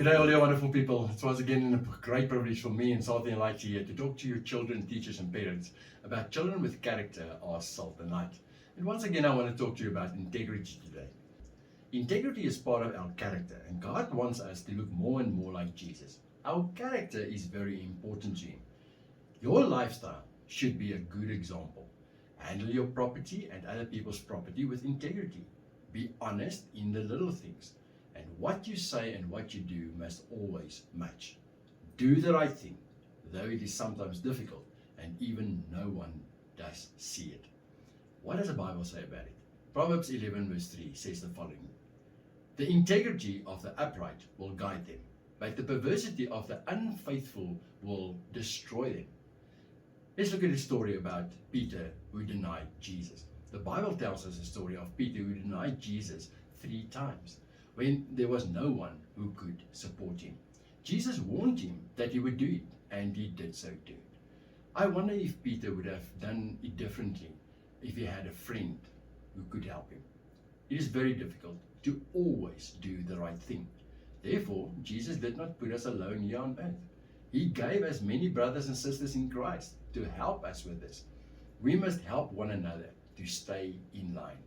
Good day, all you wonderful people. It's once again a great privilege for me and Salty and Light here to talk to your children, teachers and parents about children with character are salt and light. And once again, I want to talk to you about integrity today. Integrity is part of our character, and God wants us to look more and more like Jesus. Our character is very important to Him. Your lifestyle should be a good example. Handle your property and other people's property with integrity. Be honest in the little things. And what you say and what you do must always match. Do the right thing, though it is sometimes difficult and even no one does see it. What does the Bible say about it? Proverbs 11 verse 3 says the following: the integrity of the upright will guide them, but the perversity of the unfaithful will destroy them. Let's look at a story about Peter who denied Jesus. The Bible tells us a story of Peter who denied Jesus 3 times. When there was no one who could support him. Jesus warned him that he would do it, and he did so too. I wonder if Peter would have done it differently if he had a friend who could help him. It is very difficult to always do the right thing. Therefore, Jesus did not put us alone here on earth. He gave us many brothers and sisters in Christ to help us with this. We must help one another to stay in line.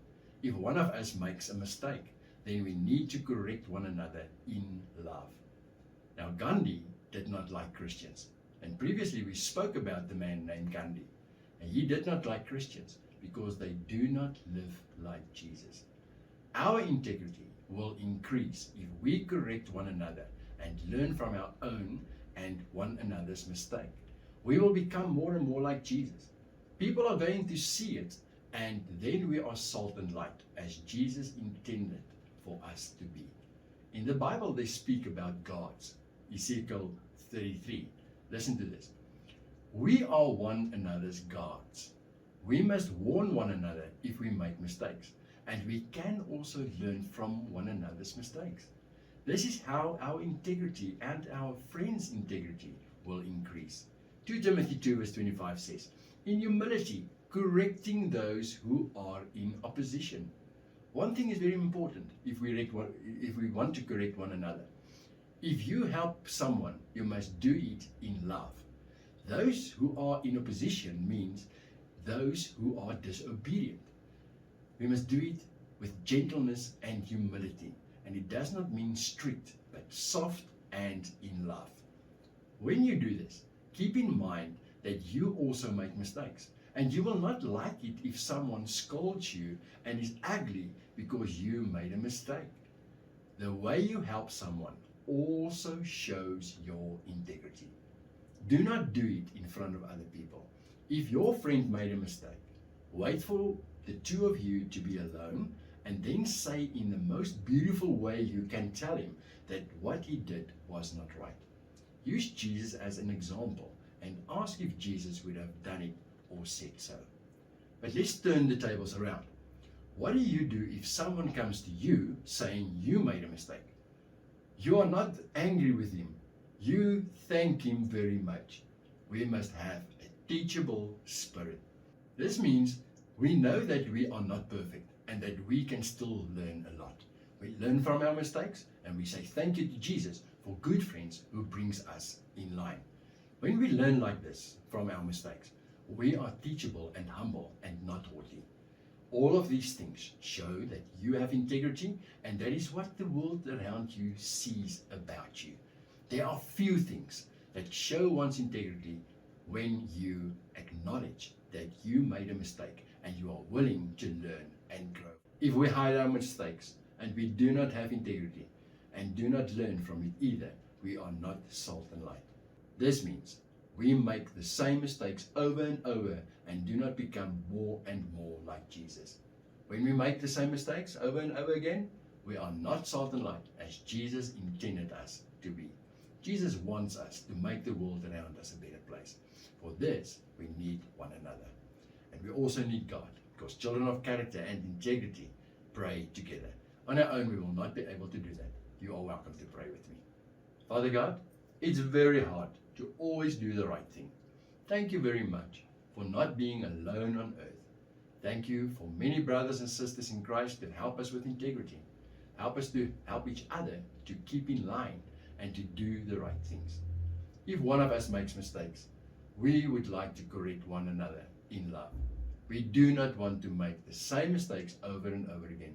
If one of us makes a mistake, then we need to correct one another in love. Now, Gandhi did not like Christians. And previously we spoke about the man named Gandhi. And he did not like Christians because they do not live like Jesus. Our integrity will increase if we correct one another and learn from our own and one another's mistake. We will become more and more like Jesus. People are going to see it, and then we are salt and light as Jesus intended for us to be. In the Bible, they speak about gods. Ezekiel 33. Listen to this. We are one another's gods. We must warn one another if we make mistakes, and we can also learn from one another's mistakes. This is how our integrity and our friends' integrity will increase. 2 Timothy 2 verse 25 says, in humility, correcting those who are in opposition. One thing is very important if we want to correct one another. If you help someone, you must do it in love. Those who are in opposition means those who are disobedient. We must do it with gentleness and humility. And it does not mean strict, but soft and in love. When you do this, keep in mind that you also make mistakes. And you will not like it if someone scolds you and is ugly because you made a mistake. The way you help someone also shows your integrity. Do not do it in front of other people. If your friend made a mistake, wait for the two of you to be alone and then say in the most beautiful way you can tell him that what he did was not right. Use Jesus as an example and ask if Jesus would have done it or said so. But let's turn the tables around. What do you do if someone comes to you saying you made a mistake? You are not angry with him. You thank him very much. We must have a teachable spirit. This means we know that we are not perfect and that we can still learn a lot. We learn from our mistakes and we say thank you to Jesus for good friends who brings us in line. When we learn like this from our mistakes, we are teachable and humble and not haughty. All of these things show that you have integrity, and that is what the world around you sees about you. There are few things that show one's integrity when you acknowledge that you made a mistake and you are willing to learn and grow. If we hide our mistakes and we do not have integrity and do not learn from it either, we are not salt and light. This means we make the same mistakes over and over and do not become more and more like Jesus. When we make the same mistakes over and over again, we are not salt and light as Jesus intended us to be. Jesus wants us to make the world around us a better place. For this, we need one another. And we also need God, because children of character and integrity pray together. On our own, we will not be able to do that. You are welcome to pray with me. Father God, it's very hard to always do the right thing. Thank you very much for not being alone on earth. Thank you for many brothers and sisters in Christ that help us with integrity. Help us to help each other to keep in line and to do the right things. If one of us makes mistakes, we would like to correct one another in love. We do not want to make the same mistakes over and over again,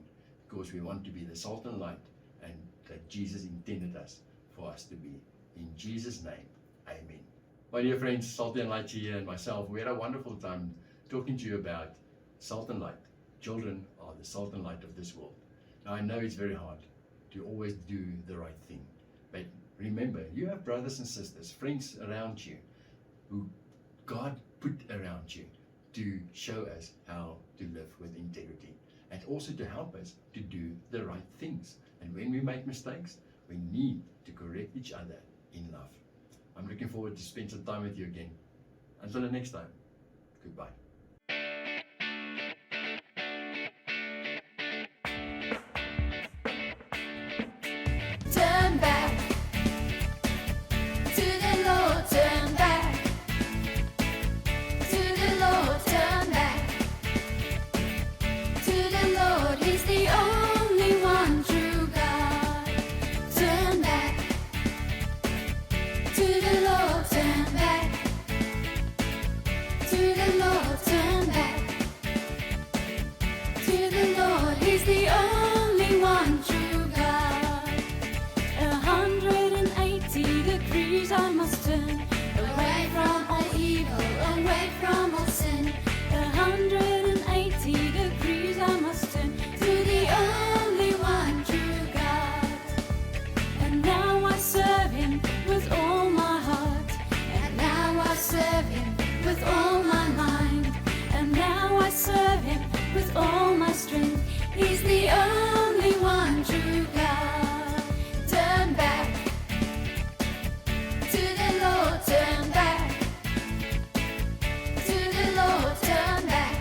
because we want to be the salt and light and that Jesus intended us for us to be. In Jesus' name, amen. My dear friends, Salty and Light here and myself, we had a wonderful time talking to you about salt and light. Children are the salt and light of this world. Now, I know it's very hard to always do the right thing, but remember, you have brothers and sisters, friends around you who God put around you to show us how to live with integrity and also to help us to do the right things. And when we make mistakes, we need to correct each other in love. I'm looking forward to spend some time with you again. Until the next time, goodbye. Turn back to the Lord, turn back to the Lord, turn back to the Lord. He's the only one true God. Turn back to the Lord, turn back to the Lord, turn back to the Lord. He's the only one true God. 180 degrees I must turn away from all evil, away from all sin. 180 degrees I must turn to the only one true God. And now I serve Him with all my heart. And now I serve Him with all my mind. And now I serve Him with all my strength. He's the only one true God. Turn back to the Lord, turn back to the Lord, turn back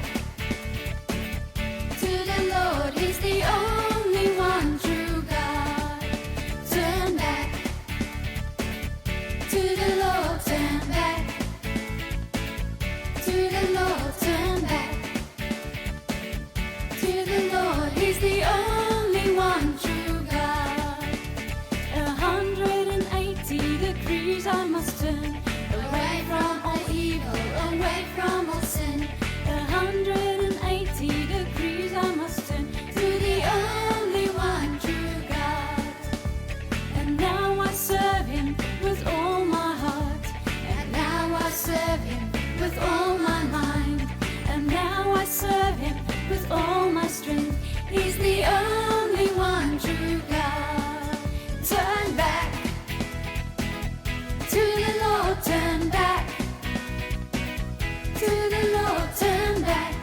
to the Lord. He's the only one true God. Turn back to the Lord, turn back to the Lord, turn back to the Lord. He's the only one true God. 180 degrees I must turn away from all evil, away from all sin. 180 degrees I must turn to the only one true God. And now I serve Him with all my heart. And now I serve Him with all my mind. And now I serve Him with all my strength. He's the only one true God. Turn back to the Lord, turn back to the Lord, turn back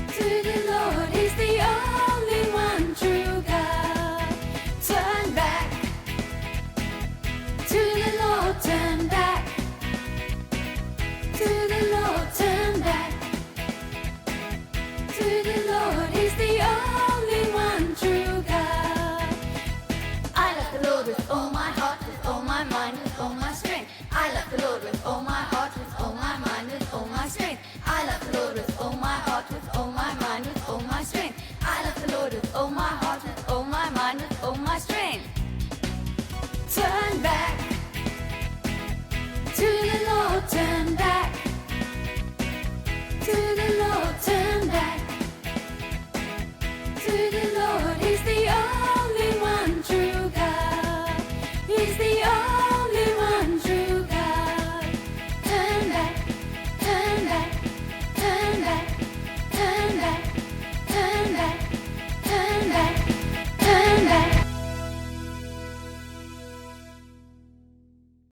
to the Lord. He's the only one true God. Turn back to the Lord, turn back to the Lord, turn back to the Lord. He's the only one true God. I love the Lord with all my heart, with all my mind, with all my strength. I love the Lord with all my heart, with all my mind, with all my strength. I love the Lord with all my heart, with all my mind, with all my strength. I love the Lord with all my heart, with all my mind, with all my strength. Turn back to the Lord, turn back to the Lord, turn back to the